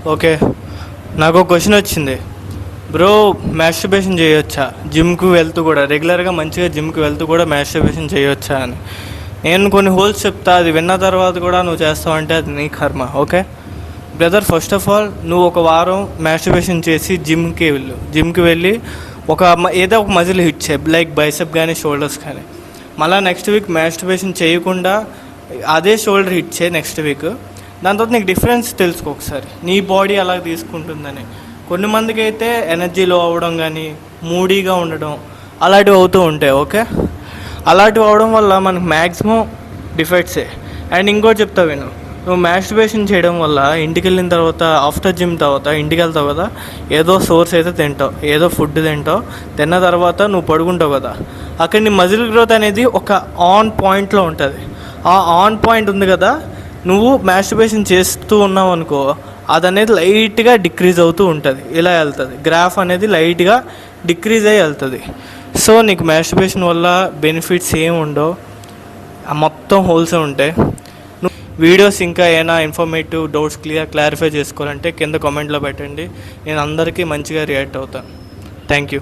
Okay, నాకు ఒక question వచ్చింది బ్రో. మ్యాస్టర్బేషన్ చేయొచ్చా జిమ్కి వెళ్తూ కూడా, రెగ్యులర్గా మంచిగా జిమ్కి వెళ్తూ కూడా మ్యాస్టర్బేషన్ చేయొచ్చా అని? నేను కొన్ని హోల్స్ చెప్తా, అది విన్న తర్వాత కూడా నువ్వు చేస్తావంటే అది నీ కర్మ. Okay brother, first of all నువ్వు ఒక వారం మ్యాస్టర్బేషన్ చేసి జిమ్కి వెళ్ళి ఏదో ఒక మజిల్ హిట్ చేయి, లైక్ బైసెప్ కానీ షోల్డర్స్ కానీ. మళ్ళీ నెక్స్ట్ వీక్ మ్యాస్టర్బేషన్ చేయకుండా అదే షోల్డర్ హిట్ చేయి నెక్స్ట్ వీక్. దాని తర్వాత నీకు డిఫరెన్స్ తెలుసుకో ఒకసారి, నీ బాడీ అలా తీసుకుంటుందని. కొన్ని మందికి అయితే ఎనర్జీ లో అవ్వడం కానీ, మూడీగా ఉండడం అలాంటివి అవుతూ ఉంటాయి. ఓకే, అలాంటివి అవడం వల్ల మనకు మ్యాక్సిమం డిఫెక్ట్సే. అండ్ ఇంకోటి చెప్తా విను, నువ్వు మ్యాస్టర్బేషన్ చేయడం వల్ల ఇంటికి వెళ్ళిన తర్వాత, ఆఫ్టర్ జిమ్ తర్వాత ఇంటికి వెళ్తావు కదా, ఏదో సోర్స్ అయితే తింటావు, ఏదో ఫుడ్ తింటావు. తిన్న తర్వాత నువ్వు పడుకుంటావు కదా, అక్కడ నీ మజిల్ గ్రోత్ అనేది ఒక ఆన్ పాయింట్లో ఉంటుంది. ఆ ఆన్ పాయింట్ ఉంది కదా, నువ్వు మ్యాస్టర్బేషన్ చేస్తూ ఉన్నావు అనుకో, అది అనేది లైట్గా డిక్రీజ్ అవుతూ ఉంటుంది. ఇలా వెళ్తుంది గ్రాఫ్ అనేది, లైట్గా డిక్రీజ్ అయ్యి వెళ్తుంది. సో నీకు మ్యాస్టర్బేషన్ వల్ల బెనిఫిట్స్ ఏమి ఉండవు, మొత్తం హోల్సే ఉంటాయి. వీడియోస్ ఇంకా ఏమైనా ఇన్ఫర్మేటివ్ డౌట్స్ క్లారిఫై చేసుకోవాలంటే కింద కామెంట్లో పెట్టండి, నేను అందరికీ మంచిగా రియాక్ట్ అవుతాను. Thank you.